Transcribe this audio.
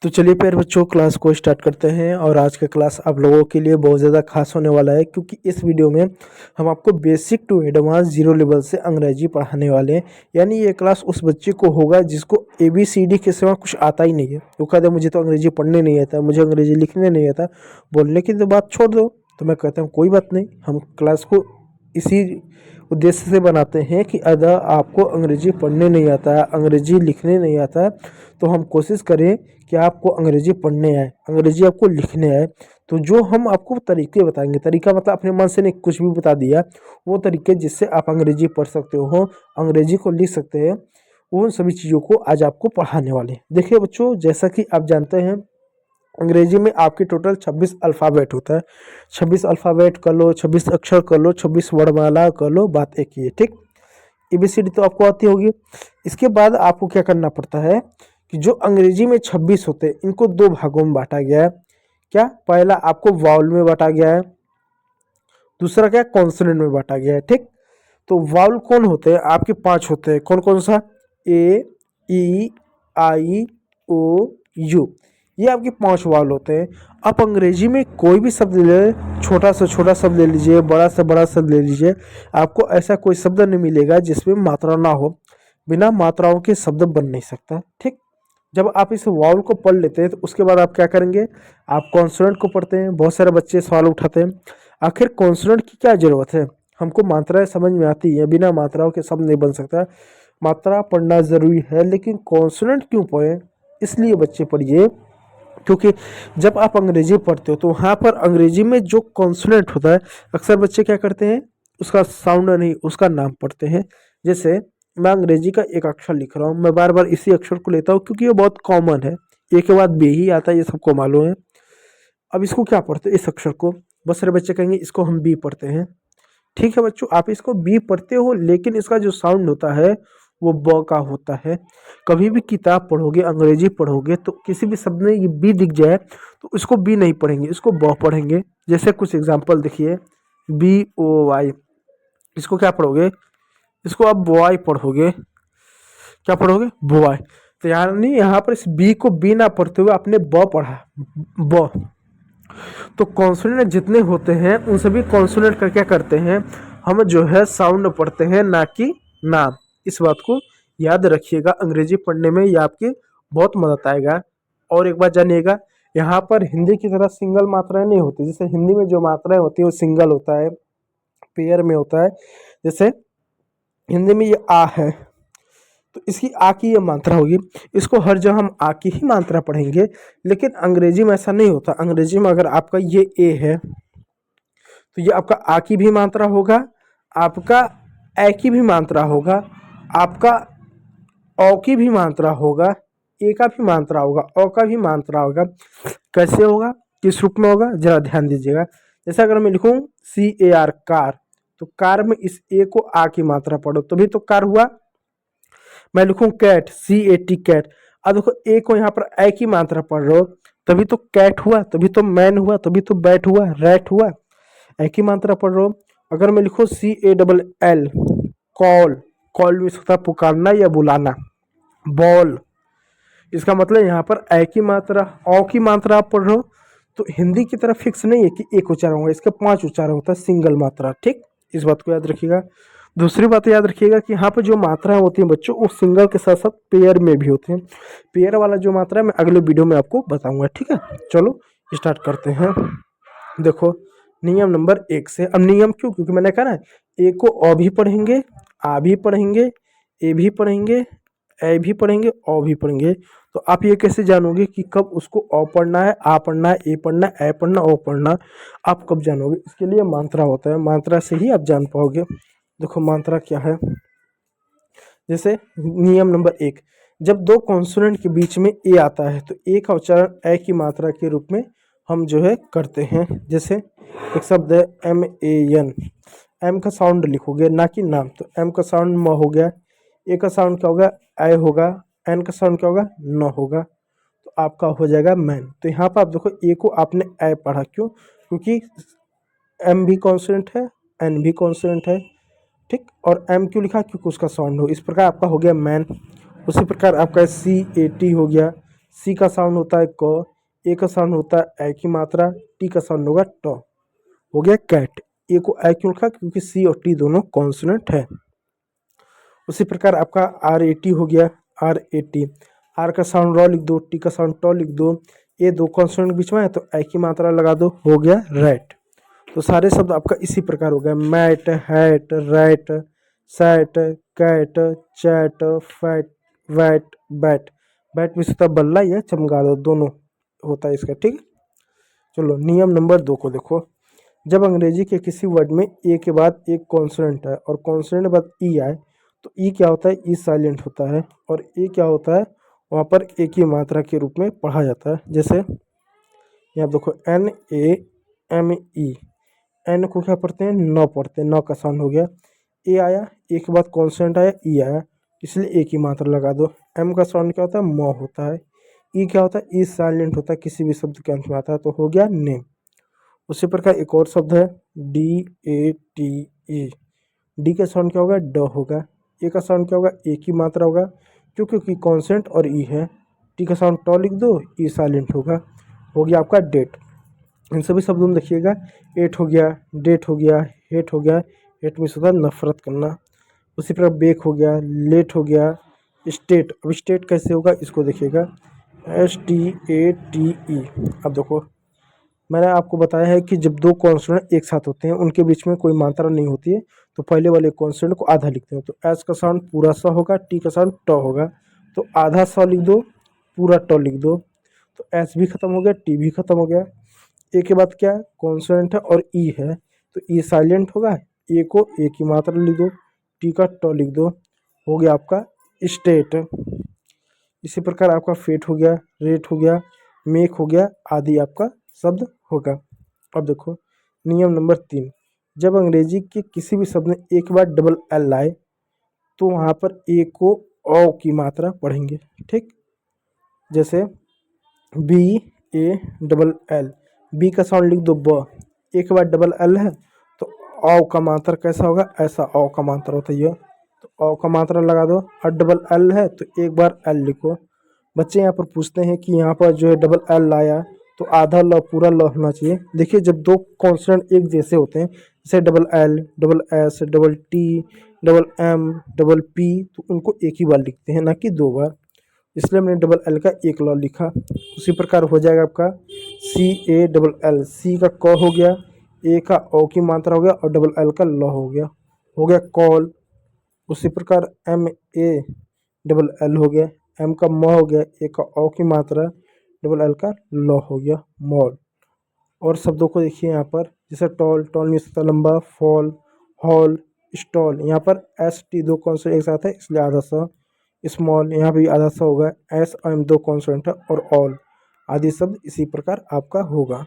तो चलिए प्यारे बच्चों, क्लास को स्टार्ट करते हैं। और आज का क्लास आप लोगों के लिए बहुत ज़्यादा खास होने वाला है, क्योंकि इस वीडियो में हम आपको basic to advance zero level से अंग्रेजी पढ़ाने वाले हैं। यानी ये क्लास उस बच्चे को होगा जिसको ABCD के सिवा कुछ आता ही नहीं है। वो कहता है मुझे तो अंग्रेजी पढ़ने नहीं आता, मुझे अंग्रेजी लिखने नहीं आता, बोलने की तो बात छोड़ दो। तो मैं कहता हूँ कोई बात नहीं, हम क्लास को इसी उद्देश्य से बनाते हैं कि अगर आपको अंग्रेजी पढ़ने नहीं आता, अंग्रेजी लिखने नहीं आता, तो हम कोशिश करें कि आपको अंग्रेजी पढ़ने आए, अंग्रेजी आपको लिखने आए। तो जो हम आपको तरीके बताएंगे, तरीका मतलब अपने मन से नहीं कुछ भी बता दिया, वो तरीके जिससे आप अंग्रेजी पढ़ सकते हो, अंग्रेजी को लिख सकते हैं, उन सभी चीज़ों को आज आपको पढ़ाने वाले हैं। देखिए बच्चों, जैसा कि आप जानते हैं अंग्रेजी में आपके टोटल 26 अल्फ़ाबेट होता है। 26 अल्फ़ाबेट कर लो, 26 अक्षर कर लो, 26 वर्णमाला कर लो, बात एक ही है। ठीक, ABCD तो आपको आती होगी। इसके बाद आपको क्या करना पड़ता है कि जो अंग्रेजी में 26 होते हैं, इनको दो भागों में बांटा गया है। क्या? पहला आपको वाउल में बांटा गया है, दूसरा क्या कॉन्सोनेंट में बांटा गया है। ठीक, तो वाउल कौन होते हैं? आपके 5 होते हैं। कौन कौन सा? A, E, I, O, U। ये आपके 5 वाउल होते हैं। आप अंग्रेजी में कोई भी शब्द ले, छोटा से छोटा शब्द ले लीजिए, बड़ा से बड़ा शब्द ले लीजिए, आपको ऐसा कोई शब्द नहीं मिलेगा जिसमें मात्रा ना हो। बिना मात्राओं के शब्द बन नहीं सकता। ठीक, जब आप इस वाउल को पढ़ लेते हैं तो उसके बाद आप क्या करेंगे? आप कॉन्सोनेंट को पढ़ते हैं। बहुत सारे बच्चे सवाल उठाते हैं, आखिर कॉन्सोनेंट की क्या ज़रूरत है? हमको मात्राएं समझ में आती है, बिना मात्राओं के शब्द नहीं बन सकता। मात्रा पढ़ना ज़रूरी है, लेकिन कॉन्सोनेंट क्यों पढ़ें? इसलिए बच्चे पढ़िए, क्योंकि जब आप अंग्रेजी पढ़ते हो तो वहाँ पर अंग्रेजी में जो कॉन्सोनेंट होता है, अक्सर बच्चे क्या करते हैं, उसका साउंड नहीं, उसका नाम पढ़ते हैं। जैसे मैं अंग्रेजी का एक अक्षर लिख रहा हूँ, मैं बार बार इसी अक्षर को लेता हूँ क्योंकि ये बहुत कॉमन है। ए के बाद बी ही आता है, ये सबको मालूम है। अब इसको क्या पढ़ते हैं? इस अक्षर को। बहुत सारे बच्चे कहेंगे इसको हम बी पढ़ते हैं। ठीक है बच्चों, आप इसको बी पढ़ते हो, लेकिन इसका जो साउंड होता है वो ब का होता है। कभी भी किताब पढ़ोगे, अंग्रेजी पढ़ोगे, तो किसी भी शब्द में ये बी दिख जाए तो इसको बी नहीं पढ़ेंगे, इसको ब पढ़ेंगे। जैसे कुछ एग्जांपल देखिए, BOY, इसको क्या पढ़ोगे? इसको आप बॉय पढ़ोगे। क्या पढ़ोगे? बॉय। तो यानी यहाँ पर इस बी को बी ना पढ़ते हुए आपने ब पढ़ा, ब। तो कॉन्सोनेंट जितने होते हैं उन सभी कॉन्सोनेंट का क्या करते हैं, हम जो है साउंड पढ़ते हैं, ना कि नाम। इस बात को याद रखिएगा, अंग्रेजी पढ़ने में ये आपकी बहुत मदद आएगा। और एक बात जानिएगा, यहाँ पर हिंदी की तरह सिंगल मात्राएं नहीं होती। जैसे हिंदी में जो मात्राएं होती है वो सिंगल होता है, पेयर में होता है। जैसे हिंदी में ये आ है, तो इसकी आ की ये मात्रा होगी, इसको हर जगह हम आ की ही मात्रा पढ़ेंगे। लेकिन अंग्रेजी में ऐसा नहीं होता। अंग्रेजी में अगर आपका ये ए है तो ये आपका आ की भी मात्रा होगा, आपका ए की भी मात्रा होगा, आपका औ की भी मात्रा होगा, ए का भी मात्रा होगा, औ का भी मात्रा होगा। कैसे होगा, किस रूप में होगा, जरा ध्यान दीजिएगा। जैसे अगर मैं लिखूं CAR, कार, तो कार में इस ए को आ की मात्रा पढ़ो तभी तो कार हुआ। मैं लिखूं कैट, CAT, कैट, अब देखो ए को यहाँ पर ए की मात्रा पढ़ रहे हो तभी तो कैट हुआ, तभी तो मैन हुआ, तभी तो बैट हुआ, रैट हुआ। ए की मात्रा पढ़ रहे हो। अगर मैं लिखूं CALL, कॉल, कॉल भी होता है पुकारना या बुलाना। बॉल, इसका मतलब यहाँ पर ए की मात्रा, औ की मात्रा आप पढ़ रहे हो। तो हिंदी की तरह फिक्स नहीं है कि एक उच्चारण होगा, इसके 5 उच्चारण होता है, सिंगल मात्रा। ठीक, इस बात को याद रखिएगा। दूसरी बात याद रखिएगा कि यहाँ पर जो मात्रा होती है बच्चों, वो सिंगल के साथ साथ पेयर में भी होते हैं। पेयर वाला जो मात्रा है मैं अगले वीडियो में आपको बताऊंगा। ठीक है, चलो स्टार्ट करते हैं। देखो नियम नंबर 1 से। अब नियम क्यों? क्योंकि मैंने कहा ना, ए को अ भी पढ़ेंगे, आ भी पढ़ेंगे, ए भी पढ़ेंगे, ए भी पढ़ेंगे, अ भी पढ़ेंगे। तो आप ये कैसे जानोगे कि कब उसको अ पढ़ना है, आ पढ़ना है, ए पढ़ना है, ए पढ़ना, ओ पढ़ना? आप कब जानोगे? इसके लिए मात्रा होता है, मात्रा से ही आप जान पाओगे। देखो मात्रा क्या है। जैसे नियम नंबर 1, जब दो कॉन्सोनेंट के बीच में ए आता है तो ए का उच्चारण ए की मात्रा के रूप में हम जो है करते हैं। जैसे एक शब्द है MAN, एम का साउंड लिखोगे ना कि नाम, तो एम का साउंड म हो गया, ए का साउंड क्या होगा, ए होगा, एन का साउंड क्या होगा, न होगा, तो आपका हो जाएगा मैन। तो यहाँ पर आप देखो ए को आपने ए पढ़ा, क्यों? क्योंकि एम भी कॉन्सोनेंट है, एन भी कॉन्सोनेंट है। ठीक, और एम क्यों लिखा? क्योंकि उसका साउंड हो। इस प्रकार आपका हो गया मैन। उसी प्रकार आपका CAT हो गया, सी का साउंड होता है क, ए का साउंड होता है ए की मात्रा, टी का साउंड होगा ट। हो गया कैट। ए को ए क्यों लिखा? क्योंकि सी और टी दोनों कॉन्सोनेंट है। उसी प्रकार आपका आर ए टी हो गया, आर ए टी। आर का साउंड र लिख दो, टी का साउंड ट लिख दो। ये दो कॉन्सोनेंट के बीच में है तो ए की मात्रा लगा दो, हो गया रैट। तो सारे शब्द आपका इसी प्रकार हो गया, mat, hat, rat, sat, cat, chat, fat, vat, bat. Bat में होता बल्ला या चमगादड़ दोनों होता है इसका, ठीक। चलो नियम नंबर 2 को देखो। जब अंग्रेजी के किसी वर्ड में ए के बाद एक कॉन्सोनेंट है और कॉन्सोनेंट के बाद ई आए तो ई क्या होता है? ई साइलेंट होता है। और ए क्या होता है? वहाँ पर ए की मात्रा के रूप में पढ़ा जाता है। जैसे यहाँ देखो N A M E, N को क्या पढ़ते हैं? न पढ़ते हैं, न का साउंड हो गया। ए आया, ए के बाद कॉन्सोनेंट आया, ई आया, इसलिए ए की मात्रा लगा दो। एम का साउंड क्या होता है? म होता है। ई क्या होता है? ई साइलेंट होता है, किसी भी शब्द के अंत में आता है, तो हो गया नेम। उसी प्रकार एक और शब्द है D A T E. D का साउंड क्या होगा? ड होगा। ए का साउंड क्या होगा? ए की मात्रा होगा, क्योंकि कॉन्सेंट और ई है। टी का साउंड ट लिख दो, ई साइलेंट होगा। हो गया आपका डेट। इन सभी शब्दों में देखिएगा, एट हो गया, डेट हो गया, हेट हो गया। हेट में होता है नफरत करना। उसी प्रकार बेक हो गया, लेट हो गया, स्टेट। अब स्टेट कैसे होगा इसको देखिएगा, S T A T E. अब देखो मैंने आपको बताया है कि जब दो कॉन्सोनेंट एक साथ होते हैं उनके बीच में कोई मात्रा नहीं होती है तो पहले वाले कॉन्सोनेंट को आधा लिखते हैं। तो एस का साउंड पूरा सा होगा, टी का साउंड ट होगा, तो आधा सा लिख दो, पूरा ट लिख दो। तो एस भी खत्म हो गया, टी भी खत्म हो गया। ए के बाद क्या कॉन्सोनेंट है और ई है, तो ई साइलेंट होगा। ए को ए की मात्रा लिख दो, टी का ट लिख दो, हो गया आपका स्टेट। इसी प्रकार आपका फेट हो गया, रेट हो गया, मेक हो गया, आदि आपका शब्द होगा। अब देखो नियम नंबर 3, जब अंग्रेजी के किसी भी शब्द में एक बार डबल एल आए तो वहाँ पर ए को ओ की मात्रा पढ़ेंगे, ठीक। जैसे B A double L, B का साउंड लिख दो ब, एक बार डबल एल है तो औ का मात्रा कैसा होगा? ऐसा औ का मात्रा होता है ये, तो औ का मात्रा लगा दो। और डबल एल है तो एक बार एल लिखो। बच्चे यहाँ पर पूछते हैं कि यहाँ पर जो है डबल एल लाया तो आधा ल पूरा ल होना चाहिए। देखिए जब दो कॉन्सोनेंट एक जैसे होते हैं, जैसे double L, double S, double T, double M, double P, तो उनको एक ही बार लिखते हैं, ना कि दो बार, इसलिए मैंने डबल एल का एक ल लिखा। उसी प्रकार हो जाएगा आपका सी ए डबल एल, सी का क हो गया, ए का ओ की मात्रा हो गया और डबल एल का ल हो गया कॉल। उसी प्रकार एम ए डबल एल हो गया, एम का म हो गया, ए का ओ की मात्रा, डबल एल का ल हो गया मॉल। और शब्दों को देखिए यहाँ पर, जैसे टॉल, टॉल में सकता लंबा, फॉल, हॉल, स्टॉल। यहाँ पर एस टी दो कॉन्सोनेंट एक साथ है इसलिए आधा सा। स्मॉल यहाँ भी आधा सा होगा, एस एम दो कॉन्सोनेंट है, और ऑल आदि शब्द इसी प्रकार आपका होगा।